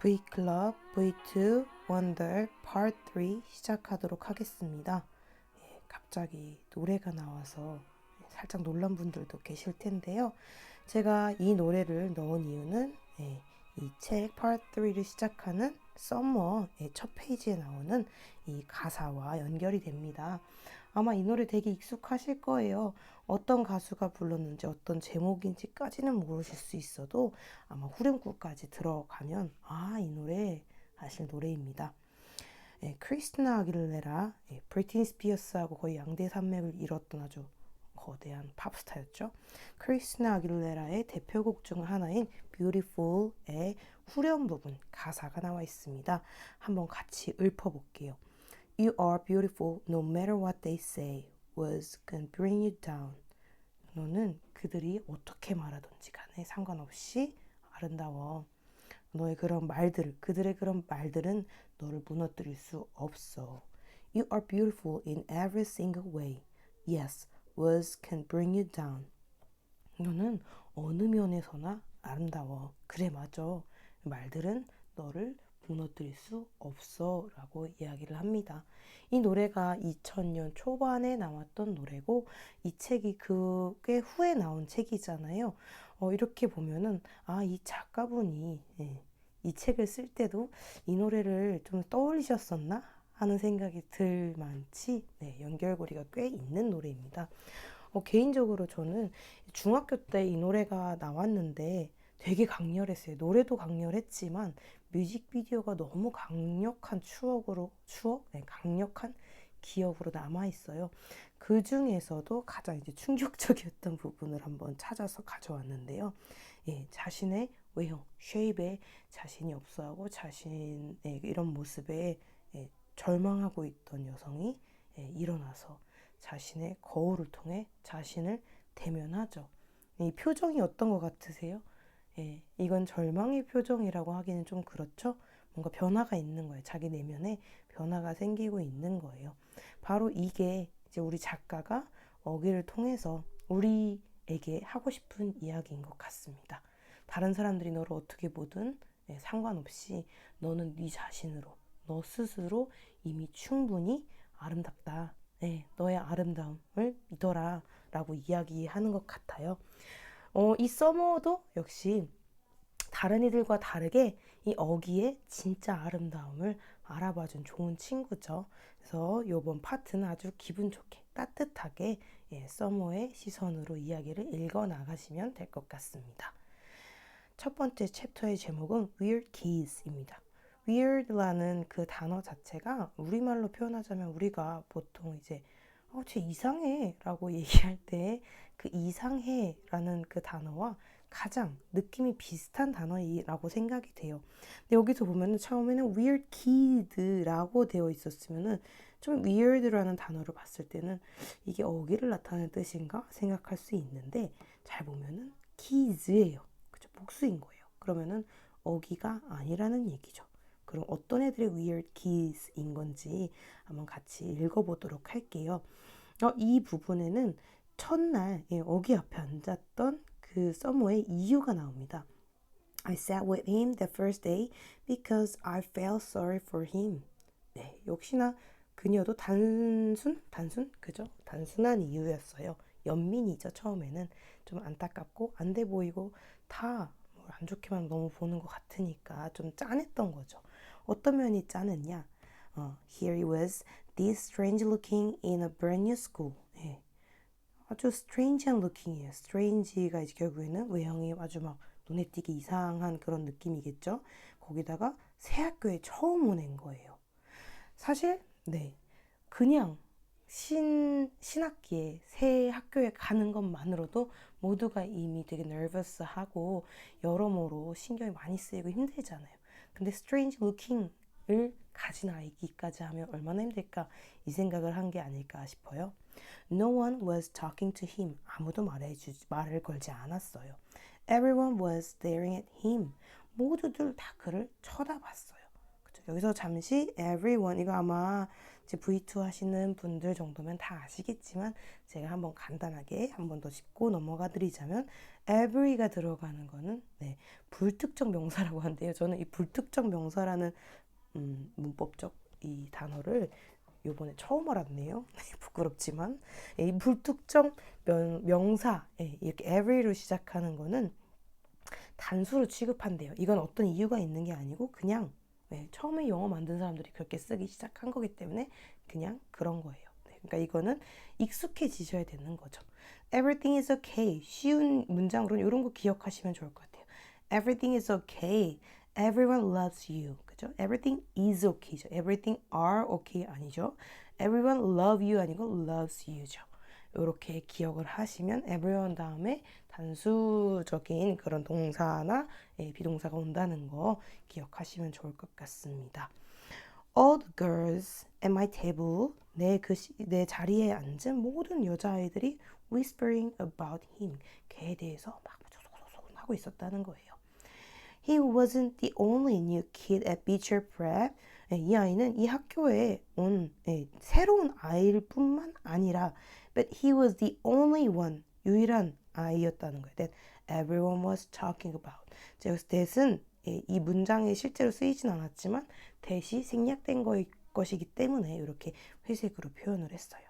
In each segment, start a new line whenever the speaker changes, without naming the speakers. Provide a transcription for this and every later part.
V클럽 V2 Wonder Part 3 시작하도록 하겠습니다. 갑자기 노래가 나와서 살짝 놀란 분들도 계실 텐데요. 제가 이 노래를 넣은 이유는 이 책 Part 3를 시작하는 Summer의 첫 페이지에 나오는 이 가사와 연결이 됩니다. 아마 이 노래 되게 익숙하실 거예요. 어떤 가수가 불렀는지 어떤 제목인지까지는 모르실 수 있어도 아마 후렴구까지 들어가면 이 노래 아실 노래입니다. 크리스티나 아길레라, 브리트니 스피어스하고 거의 양대 산맥을 이뤘던 아주 거대한 팝스타였죠. 크리스티나 아길레라의 대표곡 중 하나인 Beautiful의 후렴 부분 가사가 나와 있습니다. 한번 같이 읊어볼게요. You are beautiful no matter what they say. Words can bring you down. 너는 그들이 어떻게 말하든지 간에 상관없이 아름다워. 너의 그런 말들, 그들의 그런 말들은 너를 무너뜨릴 수 없어. You are beautiful in every single way. Yes, words can bring you down. 너는 어느 면에서나 아름다워. 그래, 맞아. 말들은 너를 무너뜨릴 수 없어 라고 이야기를 합니다. 이 노래가 2000년 초반에 나왔던 노래고 이 책이 그게 후에 나온 책이잖아요. 이렇게 보면은 이 작가분이 이 책을 쓸 때도 이 노래를 좀 떠올리셨었나 하는 생각이 들 만치 연결고리가 꽤 있는 노래입니다. 개인적으로 저는 중학교 때 이 노래가 나왔는데 되게 강렬했어요. 노래도 강렬했지만 뮤직비디오가 너무 강력한 강력한 기억으로 남아있어요. 그 중에서도 가장 이제 충격적이었던 부분을 한번 찾아서 가져왔는데요. 자신의 외형, 쉐입에 자신이 없어하고 자신의 이런 모습에 절망하고 있던 여성이 일어나서 자신의 거울을 통해 자신을 대면하죠. 이 표정이 어떤 것 같으세요? 이건 절망의 표정이라고 하기는 좀 그렇죠? 뭔가 변화가 있는 거예요. 자기 내면에 변화가 생기고 있는 거예요. 바로 이게 이제 우리 작가가 어귀를 통해서 우리에게 하고 싶은 이야기인 것 같습니다. 다른 사람들이 너를 어떻게 보든 상관없이 너는 네 자신으로, 너 스스로 이미 충분히 아름답다. 너의 아름다움을 믿어라 라고 이야기하는 것 같아요. 이 서머도 역시 다른 이들과 다르게 이 어기의 진짜 아름다움을 알아봐준 좋은 친구죠. 그래서 이번 파트는 아주 기분 좋게 따뜻하게 서머의 시선으로 이야기를 읽어 나가시면 될 것 같습니다. 첫 번째 챕터의 제목은 Weird Keys입니다. Weird라는 그 단어 자체가 우리말로 표현하자면 우리가 보통 이제 쟤 이상해 라고 얘기할 때 그 이상해 라는 그 단어와 가장 느낌이 비슷한 단어라고 생각이 돼요. 근데 여기서 보면은 처음에는 weird kid라고 되어 있었으면은 좀 weird라는 단어를 봤을 때는 이게 어기를 나타내는 뜻인가 생각할 수 있는데 잘 보면은 kids예요. 그죠? 복수인 거예요. 그러면은 어기가 아니라는 얘기죠. 그럼 어떤 애들의 weird keys인 건지 한번 같이 읽어보도록 할게요. 이 부분에는 첫날 어기 앞에 앉았던 그 서머의 이유가 나옵니다. I sat with him the first day because I felt sorry for him. 역시나 그녀도 그죠? 단순한 이유였어요. 연민이죠. 처음에는 좀 안타깝고 안 돼 보이고 다 안 좋게만 너무 보는 것 같으니까 좀 짠했던 거죠. 어떤 면이 짠했냐? Here he was, this strange looking in a brand new school. 아주 strange한 looking이에요. strange가 이제 결국에는 외형이 아주 막 눈에 띄게 이상한 그런 느낌이겠죠. 거기다가 새 학교에 처음 오는 거예요. 사실 그냥 신학기에 새 학교에 가는 것만으로도 모두가 이미 되게 nervous하고 여러모로 신경이 많이 쓰이고 힘들잖아요. 근데 strange looking을 가진 아이기까지 하면 얼마나 힘들까 이 생각을 한 게 아닐까 싶어요. No one was talking to him. 아무도 말을 걸지 않았어요. Everyone was staring at him. 모두들 다 그를 쳐다봤어요. 그쵸? 여기서 잠시 everyone 이거 아마 이제 V2 하시는 분들 정도면 다 아시겠지만 제가 한번 간단하게 한 번 더 짚고 넘어가 드리자면 every가 들어가는 거는 불특정 명사라고 하는데요. 저는 이 불특정 명사라는 문법적 이 단어를 요번에 처음 알았네요. 부끄럽지만 이 불특정 명사 이렇게 every로 시작하는 거는 단수로 취급한대요. 이건 어떤 이유가 있는 게 아니고 그냥 처음에 영어 만든 사람들이 그렇게 쓰기 시작한 거기 때문에 그냥 그런 거예요. 그러니까 이거는 익숙해지셔야 되는 거죠. Everything is okay. 쉬운 문장으로는 이런 거 기억하시면 좋을 것 같아요. Everything is okay. Everyone loves you. 그죠? Everything is okay죠. Everything are okay 아니죠. Everyone love you 아니고 loves you죠. 이렇게 기억을 하시면 everyone 다음에 단수적인 그런 동사나 비동사가 온다는 거 기억하시면 좋을 것 같습니다. All the girls at my table, 내 자리에 앉은 모든 여자아이들이 whispering about him, 걔에 대해서 막 소소소소 하고 있었다는 거예요. He wasn't the only new kid at Beecher Prep. 이 아이는 이 학교에 온 새로운 아이일 뿐만 아니라 but he was the only one, 유일한 아이였다는 거예요. That everyone was talking about. 여기서 that은 이 문장에 실제로 쓰이진 않았지만 that이 생략된 것이기 때문에 이렇게 회색으로 표현을 했어요.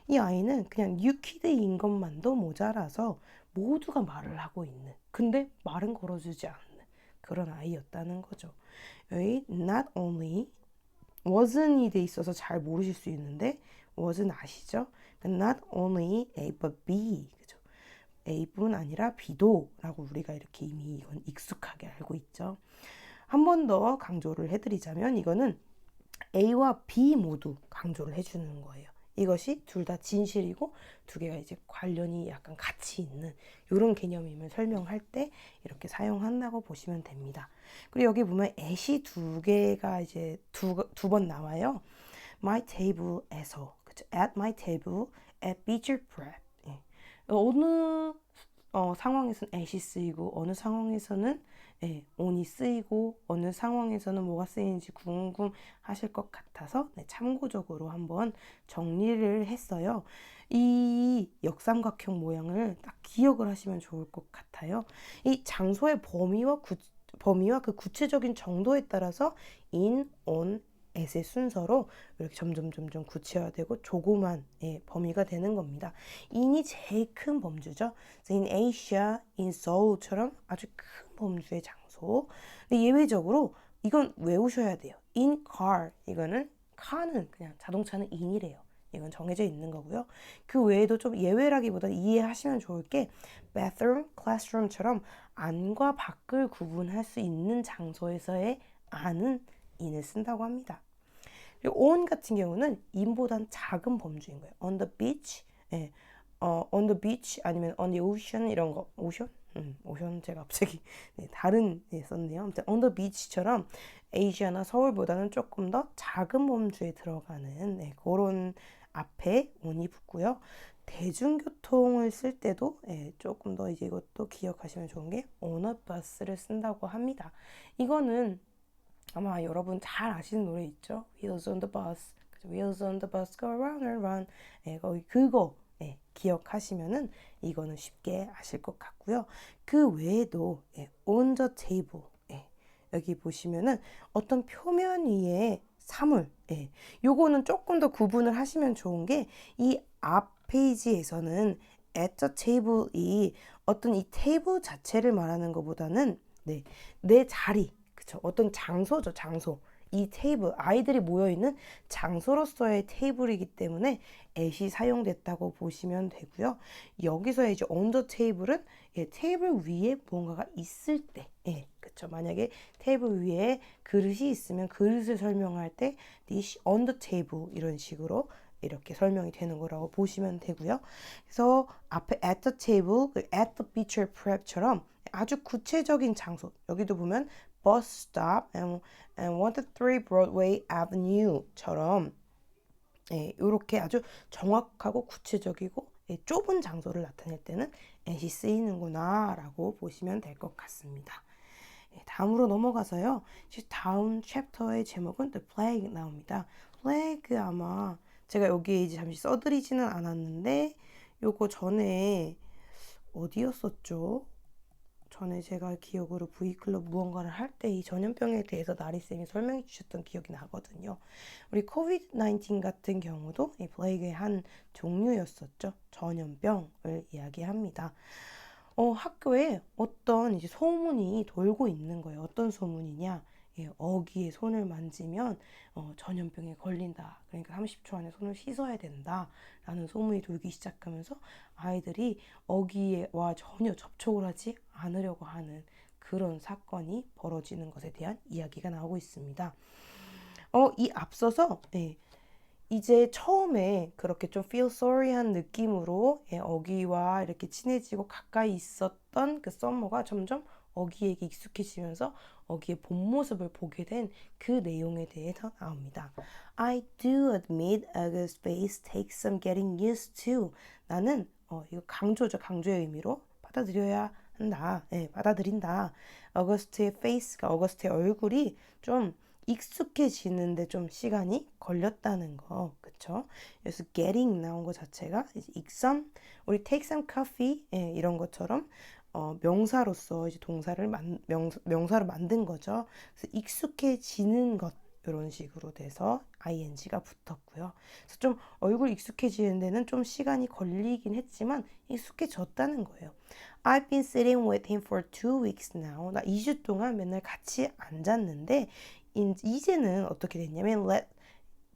이 아이는 그냥 뉴키드인 것만도 모자라서 모두가 말을 하고 있는, 근데 말은 걸어주지 않는 그런 아이였다는 거죠. 여기 not only, wasn't이 돼 있어서 잘 모르실 수 있는데 wasn't 아시죠? not only A but B, 그죠? A뿐 아니라 B도 라고 우리가 이렇게 이미 이건 익숙하게 알고 있죠. 한 번 더 강조를 해드리자면 이거는 A와 B 모두 강조를 해주는 거예요. 이것이 둘 다 진실이고 두 개가 이제 관련이 약간 같이 있는 이런 개념임을 설명할 때 이렇게 사용한다고 보시면 됩니다. 그리고 여기 보면 at이 두 개가 이제 두 번 나와요. My table에서, 그쵸? At my table at Beecher Prep. 어느 상황에서는 at이 쓰이고 어느 상황에서는 on이 쓰이고 어느 상황에서는 뭐가 쓰이는지 궁금하실 것 같아서 참고적으로 한번 정리를 했어요. 이 역삼각형 모양을 딱 기억을 하시면 좋을 것 같아요. 이 장소의 범위와 그 구체적인 정도에 따라서 in, on, at의 순서로 이렇게 점점 구체화되고 조그만 범위가 되는 겁니다. in이 제일 큰 범주죠. in Asia, in Seoul처럼 아주 큰 범주의 장소. 근데 예외적으로 이건 외우셔야 돼요. in car, 이거는 car는 그냥 자동차는 in이래요. 이건 정해져 있는 거고요. 그 외에도 좀 예외라기보다 이해하시면 좋을 게 bathroom, classroom처럼 안과 밖을 구분할 수 있는 장소에서의 안은 in을 쓴다고 합니다. 그리고 on 같은 경우는 in보단 작은 범주인 거예요. on the beach, on the beach 아니면 on the ocean 이런 거. ocean? 오션 제가 갑자기 다른 썼네요. 아무튼 on the beach처럼 아시아나 서울보다는 조금 더 작은 범주에 들어가는 그런 앞에 on이 붙고요. 대중교통을 쓸 때도 조금 더 이제 이것도 기억하시면 좋은 게 on a bus를 쓴다고 합니다. 이거는 아마 여러분 잘 아시는 노래 있죠? Wheels on the bus. Wheels on the bus go round and round. 그거 기억하시면은 이거는 쉽게 아실 것 같고요. 그 외에도 on the table. 여기 보시면은 어떤 표면 위에 사물. 요거는 조금 더 구분을 하시면 좋은 게 이 앞 페이지에서는 at the table이 어떤 이 테이블 자체를 말하는 것보다는 내 자리, 그쵸? 어떤 장소죠, 장소. 이 테이블, 아이들이 모여있는 장소로서의 테이블이기 때문에 at이 사용됐다고 보시면 되고요. 여기서 이제 on the table은 테이블 위에 무언가가 있을 때, 그쵸? 만약에 테이블 위에 그릇이 있으면 그릇을 설명할 때 dish on the table 이런 식으로 이렇게 설명이 되는 거라고 보시면 되고요. 그래서 앞에 at the table, at the Beecher Prep처럼 아주 구체적인 장소, 여기도 보면 bus stop and 123 Broadway Avenue처럼 이렇게 아주 정확하고 구체적이고 좁은 장소를 나타낼 때는 at이 쓰이는구나 라고 보시면 될 것 같습니다. 다음으로 넘어가서요. 다음 챕터의 제목은 The Plague 나옵니다. plague 아마 제가 여기에 이제 잠시 써드리지는 않았는데 요거 전에 어디였었죠? 전에 제가 기억으로 V클럽 무언가를 할 때 이 전염병에 대해서 나리쌤이 설명해 주셨던 기억이 나거든요. 우리 코비드-19 같은 경우도 이 플레이그의 한 종류였었죠. 전염병을 이야기합니다. 학교에 어떤 이제 소문이 돌고 있는 거예요. 어떤 소문이냐? 예, 어기에 손을 만지면 전염병에 걸린다. 그러니까 30초 안에 손을 씻어야 된다. 라는 소문이 돌기 시작하면서 아이들이 어기와 전혀 접촉을 하지 않으려고 하는 그런 사건이 벌어지는 것에 대한 이야기가 나오고 있습니다. 이 앞서서 이제 처음에 그렇게 좀 feel sorry한 느낌으로 어기와 이렇게 친해지고 가까이 있었던 그 썸머가 점점 어기에게 익숙해지면서 어기의 본 모습을 보게 된 그 내용에 대해서 나옵니다. I do admit August's face takes some getting used to. 나는 이거 강조죠. 강조의 의미로 받아들여야 한다. 받아들인다. 어거스트의 face가 어거스트의 얼굴이 좀 익숙해지는데 좀 시간이 걸렸다는 거, 그쵸? 그래서 getting 나온 것 자체가 이제 익섬, 우리 take some coffee 이런 것처럼 명사로서 이제 동사를 명사로 만든 거죠. 그래서 익숙해지는 것 이런 식으로 돼서 ing가 붙었고요. 그래서 좀 얼굴 익숙해지는 데는 좀 시간이 걸리긴 했지만 익숙해졌다는 거예요. I've been sitting with him for 2 weeks now. 나 2주 동안 맨날 같이 앉았는데 이제는 어떻게 됐냐면 let's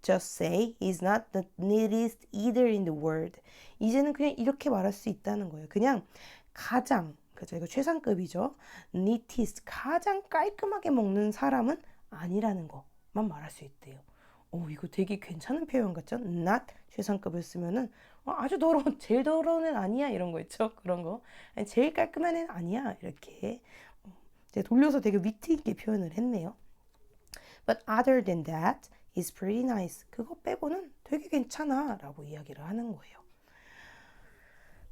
just say he's not the neatest either in the world. 이제는 그냥 이렇게 말할 수 있다는 거예요. 그냥 가장 그죠? 이거 최상급이죠. neatest 가장 깔끔하게 먹는 사람은 아니라는 것만 말할 수 있대요. 이거 되게 괜찮은 표현 같죠? not 최상급을 쓰면은 아주 더러운 제일 더러운 애는 아니야 이런 거 있죠? 그런 거 아니, 제일 깔끔한 애는 아니야 이렇게 돌려서 되게 위트 있게 표현을 했네요. But other than that, he's pretty nice. 그거 빼고는 되게 괜찮아 라고 이야기를 하는 거예요.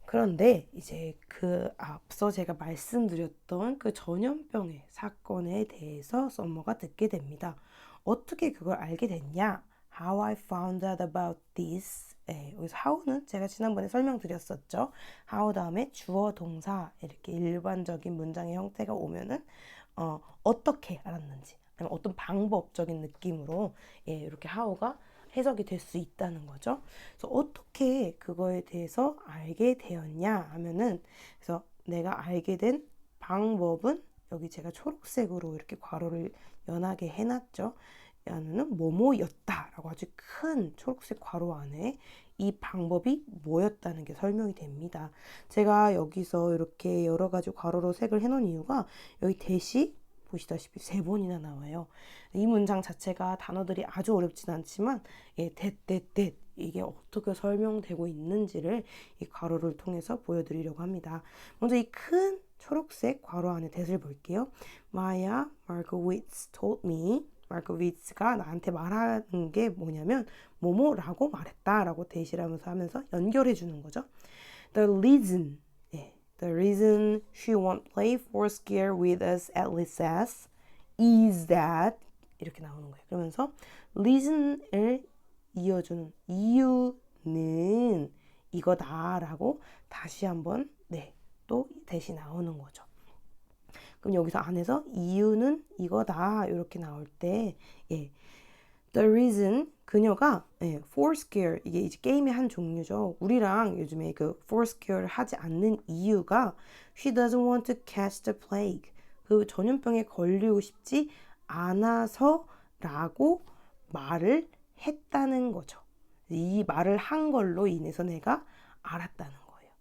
그런데 이제 그 앞서 제가 말씀드렸던 그 전염병의 사건에 대해서 썸머가 듣게 됩니다. 어떻게 그걸 알게 됐냐? How I found out about this. 여기서 how는 제가 지난번에 설명드렸었죠. how 다음에 주어 동사 이렇게 일반적인 문장의 형태가 오면은 어떻게 알았는지 아니면 어떤 방법적인 느낌으로 이렇게 how가 해석이 될 수 있다는 거죠. 그래서 어떻게 그거에 대해서 알게 되었냐 하면은 그래서 내가 알게 된 방법은 여기 제가 초록색으로 이렇게 괄호를 연하게 해놨죠. 야는 뭐뭐였다라고 아주 큰 초록색 괄호 안에 이 방법이 뭐였다는 게 설명이 됩니다. 제가 여기서 이렇게 여러 가지 괄호로 색을 해놓은 이유가 여기 대시 보시다시피 3번이나 나와요. 이 문장 자체가 단어들이 아주 어렵진 않지만 that 이게 어떻게 설명되고 있는지를 이 괄호를 통해서 보여드리려고 합니다. 먼저 이 큰 초록색 괄호 안에 that을 볼게요. Maya Markowitz told me 마르코비츠가 나한테 말하는 게 뭐냐면 뭐뭐라고 말했다라고 대시라면서 하면서 연결해 주는 거죠. The reason The reason she won't play Foursquare with us at recess is that 이렇게 나오는 거예요. 그러면서 reason을 이어주는 이유는 이거다라고 다시 한번 또 대시 나오는 거죠. 그럼 여기서 안에서 이유는 이거다 이렇게 나올 때 the reason 그녀가 Foursquare 이게 이제 게임의 한 종류죠. 우리랑 요즘에 그 Foursquare를 하지 않는 이유가 she doesn't want to catch the plague 그 전염병에 걸리고 싶지 않아서라고 말을 했다는 거죠. 이 말을 한 걸로 인해서 내가 알았다는 거예요.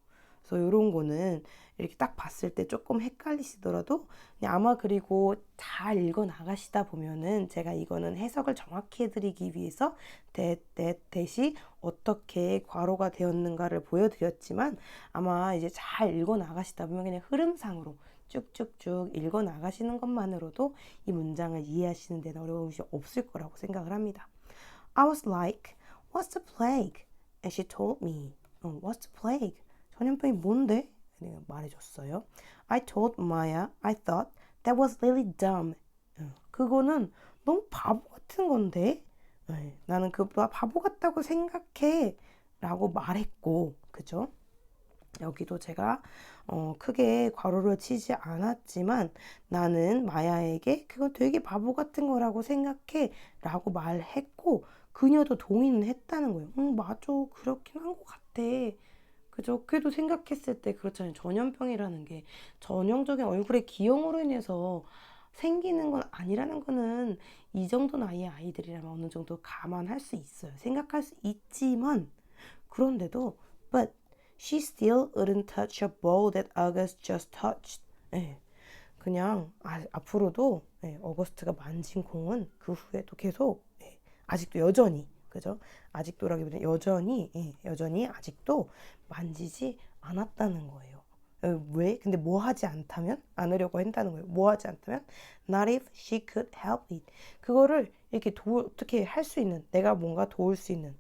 그래서 이런 거는 이렇게 딱 봤을 때 조금 헷갈리시더라도 아마 그리고 잘 읽어 나가시다 보면은 제가 이거는 해석을 정확히 해드리기 위해서 대시 어떻게 괄호가 되었는가를 보여드렸지만 아마 이제 잘 읽어 나가시다 보면 그냥 흐름상으로 쭉쭉쭉 읽어 나가시는 것만으로도 이 문장을 이해하시는 데는 어려움이 없을 거라고 생각을 합니다. I was like, what's the plague? And she told me, what's the plague? 전염병이 뭔데? 내가 말해줬어요. I told Maya, I thought that was really dumb. 그거는 너무 바보 같은 건데 네, 나는 그 바보 같다고 생각해 라고 말했고, 그죠? 여기도 제가 크게 괄호를 치지 않았지만 나는 마야에게 그건 되게 바보 같은 거라고 생각해 라고 말했고 그녀도 동의는 했다는 거예요. 응, 맞아. 그렇긴 한 것 같아. 그죠? 그래도 생각했을 때 그렇잖아요. 전염병이라는 게 전형적인 얼굴의 기형으로 인해서 생기는 건 아니라는 거는 이 정도 나이의 아이들이라면 어느 정도 감안할 수 있어요. 생각할 수 있지만 그런데도 but she still wouldn't touch a ball that August just touched. 예, 그냥 앞으로도 예, 어거스트가 만진 공은 그 후에도 계속 예, 아직도 여전히 그죠? 아직도라기보다 여전히 예, 여전히 아직도 만지지 않았다는 거예요. 왜? 근데 뭐 하지 않다면? 않으려고 한다는 거예요. 뭐 하지 않다면? Not if she could help it. 그거를 이렇게 어떻게 할 수 있는, 내가 뭔가 도울 수 있는,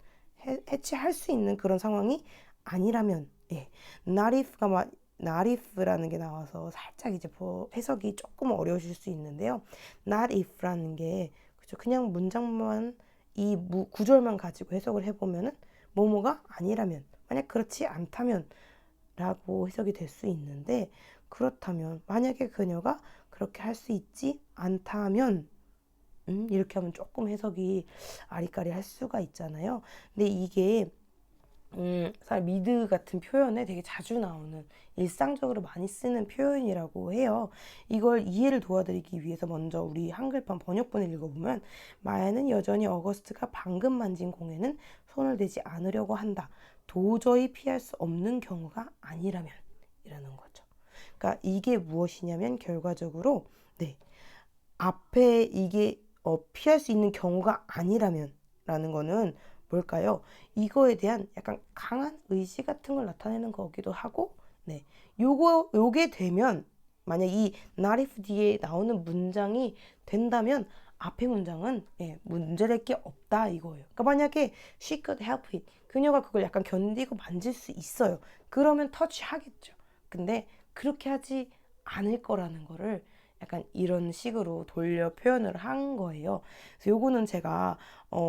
해치할 수 있는 그런 상황이 아니라면, 예. Not if가 not if라는 게 나와서 살짝 이제 해석이 조금 어려우실 수 있는데요. Not if라는 게 그죠? 그냥 문장만 이 구절만 가지고 해석을 해보면은 뭐뭐가 아니라면 만약 그렇지 않다면 라고 해석이 될 수 있는데 그렇다면 만약에 그녀가 그렇게 할 수 있지 않다면 이렇게 하면 조금 해석이 아리까리할 수가 있잖아요. 근데 이게 사실 미드 같은 표현에 되게 자주 나오는 일상적으로 많이 쓰는 표현이라고 해요. 이걸 이해를 도와드리기 위해서 먼저 우리 한글판 번역본을 읽어보면 마야는 여전히 어거스트가 방금 만진 공에는 손을 대지 않으려고 한다. 도저히 피할 수 없는 경우가 아니라면 이라는 거죠. 그러니까 이게 무엇이냐면 결과적으로 네 앞에 이게 피할 수 있는 경우가 아니라면 라는 거는 뭘까요? 이거에 대한 약간 강한 의지 같은 걸 나타내는 거기도 하고, 네. 요게 되면, 만약 이 not if 뒤에 나오는 문장이 된다면, 앞의 문장은, 예, 문제될 게 없다, 이거예요. 그러니까 만약에 she could help it. 그녀가 그걸 약간 견디고 만질 수 있어요. 그러면 터치 하겠죠. 근데 그렇게 하지 않을 거라는 거를 약간 이런 식으로 돌려 표현을 한 거예요. 그래서 요거는 제가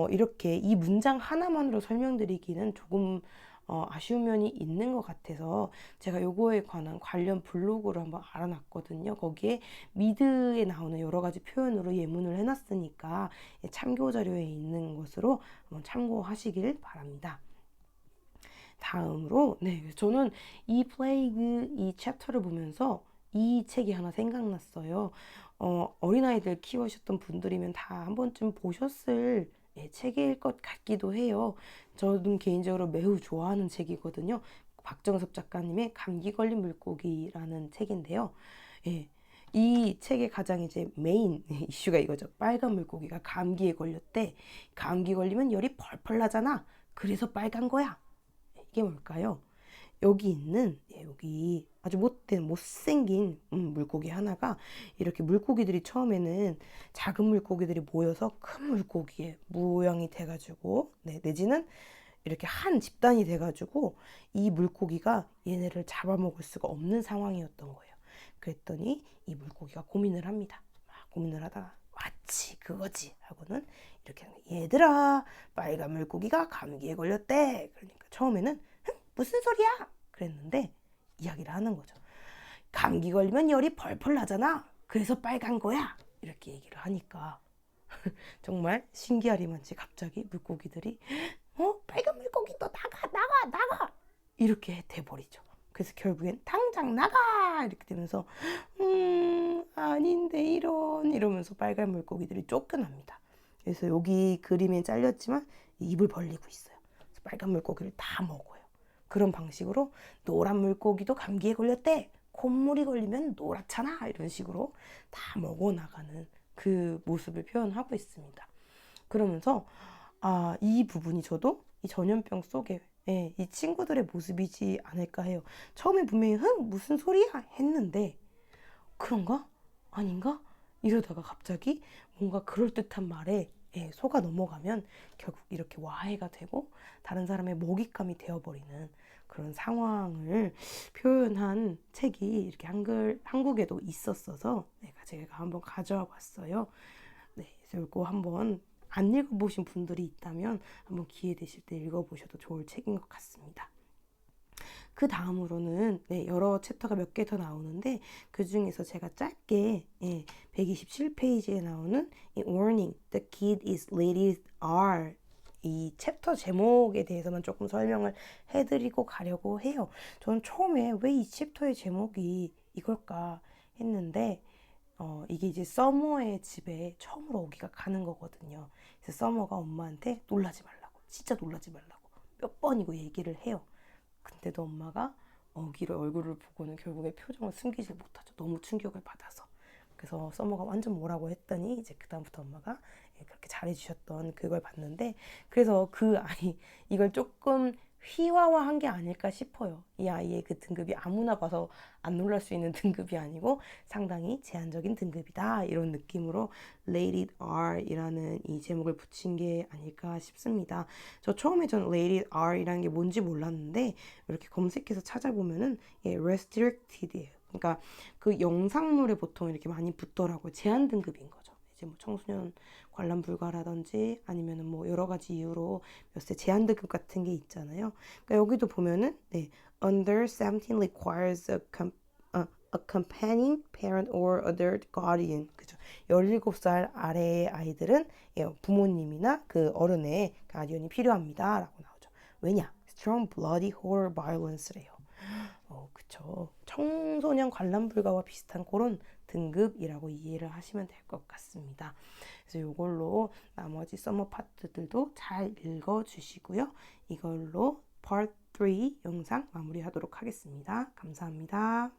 이렇게 이 문장 하나만으로 설명드리기는 조금 아쉬운 면이 있는 것 같아서 제가 요거에 관한 관련 블로그를 한번 알아놨거든요. 거기에 미드에 나오는 여러 가지 표현으로 예문을 해놨으니까 참고 자료에 있는 것으로 한번 참고하시길 바랍니다. 다음으로 네 저는 이 플레이그 이 챕터를 보면서 이 책이 하나 생각났어요. 어린아이들 키우셨던 분들이면 다 한 번쯤 보셨을 예, 책일 것 같기도 해요. 저는 개인적으로 매우 좋아하는 책이거든요. 박정섭 작가님의 감기 걸린 물고기라는 책인데요. 예, 이 책의 가장 이제 메인 이슈가 이거죠. 빨간 물고기가 감기에 걸렸대. 감기 걸리면 열이 펄펄 나잖아. 그래서 빨간 거야. 이게 뭘까요? 여기 있는 여기 아주 못생긴 물고기 하나가 이렇게 물고기들이 처음에는 작은 물고기들이 모여서 큰 물고기의 모양이 돼가지고 내지는 이렇게 한 집단이 돼가지고 이 물고기가 얘네를 잡아먹을 수가 없는 상황이었던 거예요. 그랬더니 이 물고기가 고민을 합니다. 막 고민을 하다가 마치 그거지 하고는 이렇게 하는 거예요. 얘들아 빨간 물고기가 감기에 걸렸대. 그러니까 처음에는 무슨 소리야? 그랬는데 이야기를 하는 거죠. 감기 걸리면 열이 펄펄 나잖아. 그래서 빨간 거야. 이렇게 얘기를 하니까 정말 신기하리만치 갑자기 물고기들이 빨간 물고기 너 나가 이렇게 돼버리죠. 그래서 결국엔 당장 나가 이렇게 되면서 아닌데 이러면서 빨간 물고기들이 쫓겨납니다. 그래서 여기 그림에 잘렸지만 입을 벌리고 있어요. 그래서 빨간 물고기를 다 먹어요. 그런 방식으로 노란 물고기도 감기에 걸렸대. 콧물이 걸리면 노랗잖아. 이런 식으로 다 먹어나가는 그 모습을 표현하고 있습니다. 그러면서 이 부분이 저도 이 전염병 속에 예, 이 친구들의 모습이지 않을까 해요. 처음에 분명히 무슨 소리야 했는데 그런가? 아닌가? 이러다가 갑자기 뭔가 그럴듯한 말에 예, 속아 넘어가면 결국 이렇게 와해가 되고 다른 사람의 먹잇감이 되어버리는 그런 상황을 표현한 책이 이렇게 한국에도 있었어서 제가 한번 가져와 봤어요. 네, 그래서 이거 한번 안 읽어보신 분들이 있다면 한번 기회 되실 때 읽어보셔도 좋을 책인 것 같습니다. 그 다음으로는 여러 챕터가 몇 개 더 나오는데 그 중에서 제가 짧게 127페이지에 나오는 이 Warning, the kid is rated R 이 챕터 제목에 대해서만 조금 설명을 해드리고 가려고 해요. 저는 처음에 왜 이 챕터의 제목이 이걸까 했는데 이게 이제 서머의 집에 처음으로 오기가 가는 거거든요. 그래서 서머가 엄마한테 놀라지 말라고, 진짜 놀라지 말라고 몇 번이고 얘기를 해요. 근데도 엄마가 어기를 얼굴을 보고는 결국에 표정을 숨기지 못하죠. 너무 충격을 받아서. 그래서 서머가 완전 뭐라고 했더니 이제 그다음부터 엄마가 그렇게 잘해주셨던 그걸 봤는데 그래서 그 아이 이걸 조금 휘화화한 게 아닐까 싶어요. 이 아이의 그 등급이 아무나 봐서 안 놀랄 수 있는 등급이 아니고 상당히 제한적인 등급이다 이런 느낌으로 Rated R이라는 이 제목을 붙인 게 아닐까 싶습니다. 저 처음에 전 Rated R이라는 게 뭔지 몰랐는데 이렇게 검색해서 찾아보면은 Restricted예요. 그러니까 그 영상물에 보통 이렇게 많이 붙더라고요. 제한 등급인 거죠. 이제 뭐 청소년 관람 불가라든지 아니면은 뭐 여러 가지 이유로 몇 세 제한 등급 같은 게 있잖아요. 그러니까 여기도 보면은 under 17 requires a companion parent or adult guardian. 그죠? 17살 아래의 아이들은 부모님이나 그 어른의 가디언이 필요합니다. 라고 나오죠. 왜냐? strong bloody horror violence래요. 그쵸. 청소년 관람 불가와 비슷한 그런 등급이라고 이해를 하시면 될 것 같습니다. 그래서 이걸로 나머지 서머 파트들도 잘 읽어주시고요. 이걸로 Part 3 영상 마무리하도록 하겠습니다. 감사합니다.